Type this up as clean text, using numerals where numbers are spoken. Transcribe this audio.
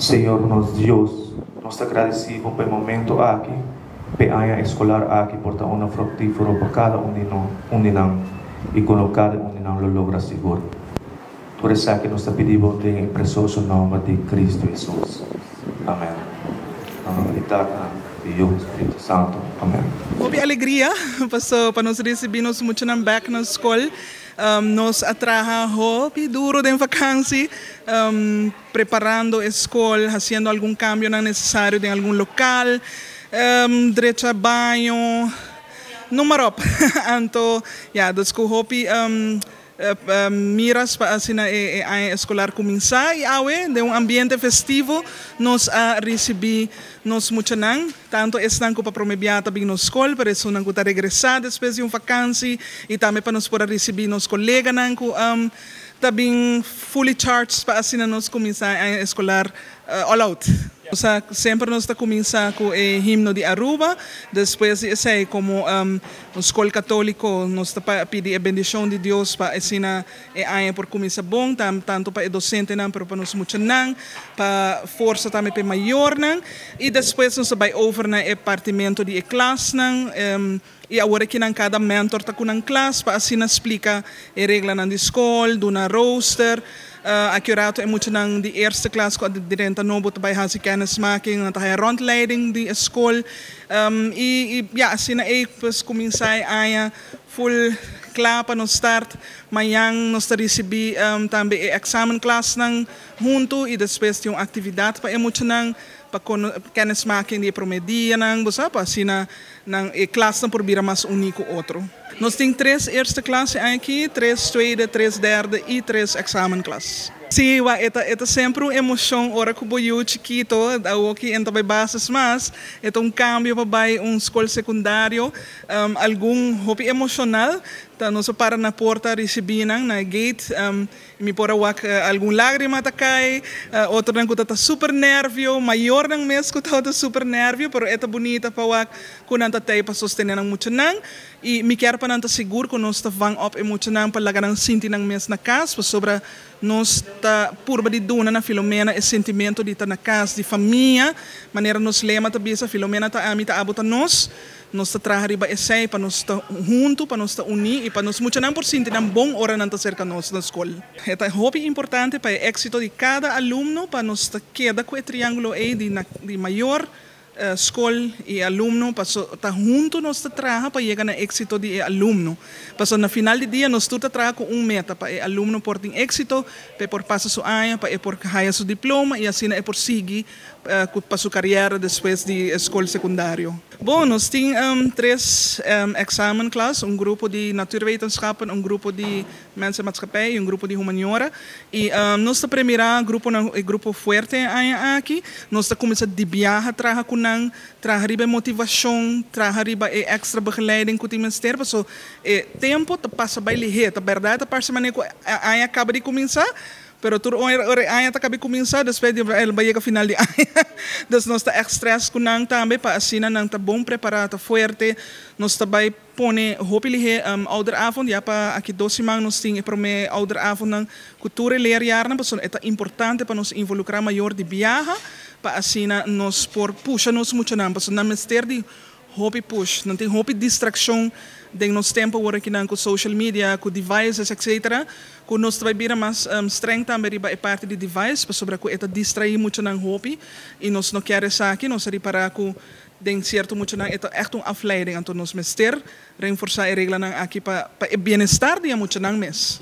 Senhor nosso Deus, nós te agradecemos pelo momento aqui, pela área escolar aqui, por estar uma frutífero para cada de nós e colocar onde nós lo logra seguro. Por isso que nós te pedimos em precioso nome de Cristo Jesus. Amém. Deus, Espírito Santo. Amém. Houve alegria para nós recebermos muito na back na escola. Nós atrajo duro de vacância, preparando a escola, fazendo algum cambio necessário em algum local, direito a banho, número. Então, desculpe, miras para assim a escolar começar e de ambiente festivo nós recebi nós muito não tanto estão para promover também na escola para isso não que regressar depois de vacância e também para nós poder receber nos colegas não também fully charged para assim nós começar a escolar all out. Sempre nós começamos com o himno de Aruba, depois é como o escola católica, nós pedimos a bendição de Deus para ensinar a por começar bom, tanto para o docente, mas para nós muito não, para força também para maior não, e depois nós vai over na departamento de classe não, e agora que cada mentor está com uma classe para assim explicar a regra na escola, do na roster. Accurato é muito nang de eerste klas ko direnta nobo tabay hasi kennismaking na tayo rondleiding di escola assim pues kuminsay aya full klapa no start mayang nos recebi também examen class nang junto e depois yung atividade pa muito nang pa kennismaking di promedia nang busa pa sina nang classe nang por bira mas único outro. Nós temos 3 eerste klasse aqui, 3 tweede, 3 derde e 3 examenklas. Sim, é sempre uma emoção, ora que eu chiquito, aqui entra para bases, mas é cambio para escola secundário, algum hobby emocional, nós para na porta receber na gate, me pora algum lágrima tá cai, outro não está super nervio, maior não mês que está super nervio, pero é bonita para quando está para sostener muito não, e me quero para não seguro que nós está vang up emocional para lagar não sentir não mês na casa, sobre nós está purba de duna na Filomena é sentimento de estar na casa de família, maneira nos lema também essa Filomena tá amita abota nós está trabalhando para para nós estar junto, para nós estar unidos e para nós muito não por sentir um bom hora não cerca nós na escola. É hobby importante para o êxito de cada aluno, para nós estar queda com o triângulo de maior escola e aluno, para estar junto nós trabalhar para chegar no êxito de aluno. Para no final do dia nós tudo trabalhar com meta para o aluno por ter êxito, para passar sua área, para por ganhar seu diploma e assim é por seguir para sua carreira depois de escola secundária. Bom, nós temos 3 examen class, grupo de natuurwetenschappen, grupo de mensenmaatschappij e grupo de humaniora. E nosso primeiro grupo forte aqui, nós começamos a viajar, trabalhar com trabalhar motivação, trabalhar extra begeleiding com o ministério, so tempo passa bem ligeiro, a verdade parece que acaba de começar. Pero tur aya ta kabi começar depois ele vai chegar final de aya. Dus nós tá stress com nang também para assim nang tá bom preparado forte. Nós tá vai pone hopelijk ouderavond ja para aqui 12 maanden nós tem para me ouderavond nang cultura leerjaar na pessoa é importante para nós involucrar maior de viaja para assim nós por puxa nós muito não pessoa na mister de hobby push, não tem hobby distração de nos tempo agora aqui com social media, com devices, etc. Com nós vai vir mais streng também é parte de device, para sobre que distrair muito na hobby e nós não queremos isso aqui, nós reparar que tem certo muito na é echt afleiding, então nós mester reforçar a regra aqui para o bem-estar de muito na mês.